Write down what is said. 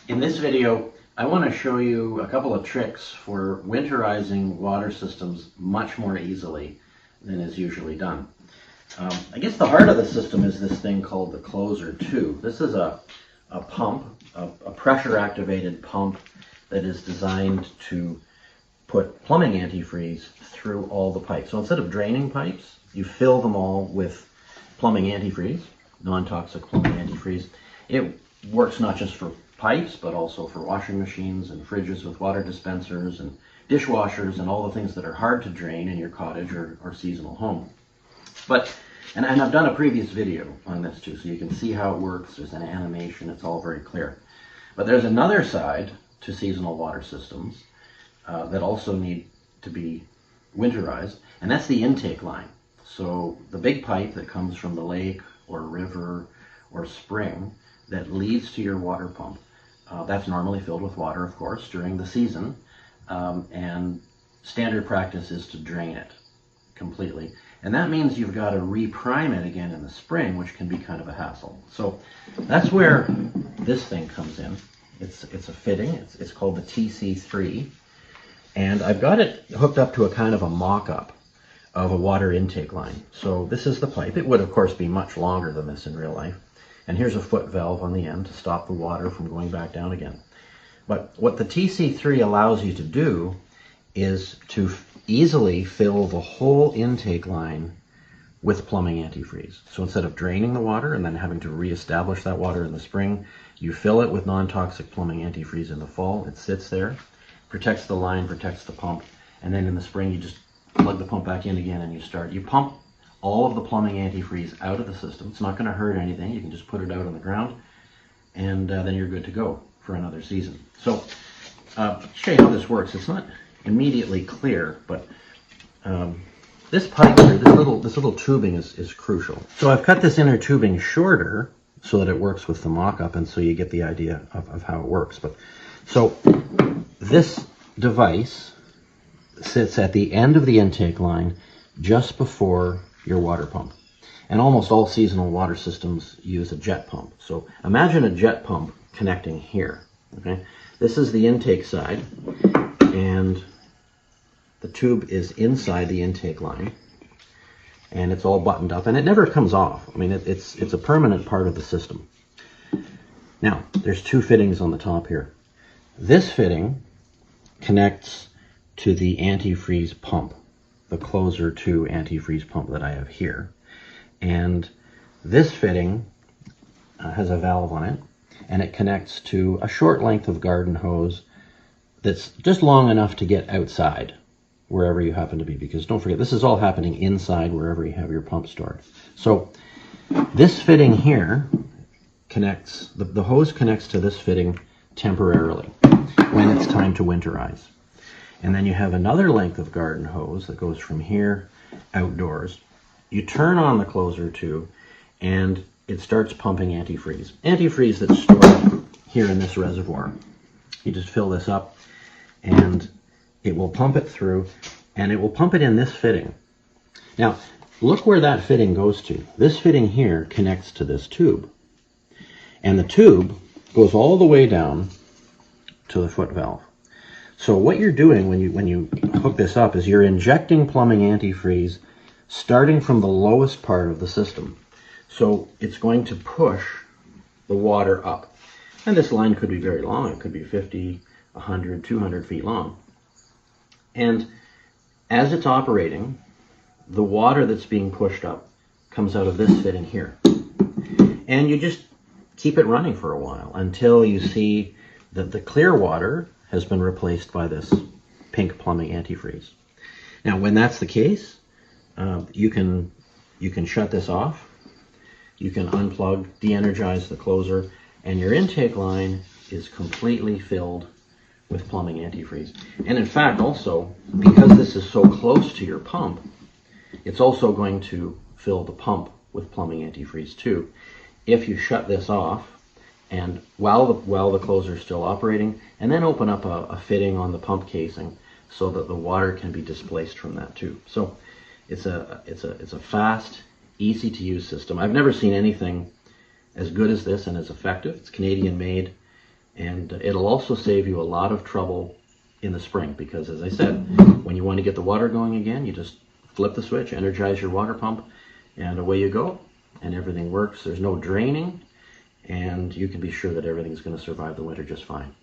In this video, I want to show you a couple of tricks for winterizing water systems much more easily than is usually done. I guess the heart of the system is this thing called the Clozer 2. This is a pump, a pressure-activated pump that is designed to put plumbing antifreeze through all the pipes. So instead of draining pipes, you fill them all with plumbing antifreeze, non-toxic plumbing antifreeze. It works not just for pipes, but also for washing machines and fridges with water dispensers and dishwashers and all the things that are hard to drain in your cottage or seasonal home. And I've done a previous video on this too, so you can see how it works. There's an animation, it's all very clear. But there's another side to seasonal water systems that also need to be winterized, and that's the intake line. So the big pipe that comes from the lake or river or spring that leads to your water pump, that's normally filled with water, of course, during the season, and standard practice is to drain it completely. And that means you've got to reprime it again in the spring, which can be kind of a hassle. So that's where this thing comes in. It's a fitting. It's called the TC3. And I've got it hooked up to a kind of a mock-up of a water intake line. So this is the pipe. It would, of course, be much longer than this in real life. And here's a foot valve on the end to stop the water from going back down again. But what the TC3 allows you to do is to easily fill the whole intake line with plumbing antifreeze. So instead of draining the water and then having to reestablish that water in the spring, you fill it with non-toxic plumbing antifreeze in the fall. It sits there, protects the line, protects the pump, and then in the spring you just plug the pump back in again and you start. You pump all of the plumbing antifreeze out of the system. It's not going to hurt anything. You can just put it out on the ground, and then you're good to go for another season. So to show you how this works, it's not immediately clear, but this pipe here, this little tubing is crucial. So I've cut this inner tubing shorter so that it works with the mock-up, and so you get the idea of how it works. But so this device sits at the end of the intake line just before your water pump. And almost all seasonal water systems use a jet pump. So imagine a jet pump connecting here. Okay, this is the intake side, and the tube is inside the intake line, and it's all buttoned up, and it never comes off. I mean, it's a permanent part of the system. Now, there's two fittings on the top here. This fitting connects to the antifreeze pump, the Clozer 2 antifreeze pump that I have here. And this fitting has a valve on it, and it connects to a short length of garden hose that's just long enough to get outside wherever you happen to be, because don't forget, this is all happening inside wherever you have your pump stored. So this fitting here connects, the hose connects to this fitting temporarily when it's time to winterize. And then you have another length of garden hose that goes from here outdoors. You turn on the Clozer 2 and it starts pumping antifreeze. Antifreeze that's stored here in this reservoir. You just fill this up and it will pump it through, and it will pump it in this fitting. Now, look where that fitting goes to. This fitting here connects to this tube. And the tube goes all the way down to the foot valve. So what you're doing when you hook this up is you're injecting plumbing antifreeze starting from the lowest part of the system. So it's going to push the water up. And this line could be very long. It could be 50, 100, 200 feet long. And as it's operating, the water that's being pushed up comes out of this fitting here. And you just keep it running for a while until you see that the clear water has been replaced by this pink plumbing antifreeze. Now, when that's the case, you can shut this off. You can unplug, de-energize the Clozer, and your intake line is completely filled with plumbing antifreeze. And in fact, also, because this is so close to your pump, it's also going to fill the pump with plumbing antifreeze too. If you shut this off, and while the Clozer is still operating, and then open up a fitting on the pump casing so that the water can be displaced from that too. So it's a fast, easy to use system. I've never seen anything as good as this and as effective. It's Canadian made. And it'll also save you a lot of trouble in the spring, because as I said, when you want to get the water going again, you just flip the switch, energize your water pump, and away you go, and everything works. There's no draining, and you can be sure that everything's going to survive the winter just fine.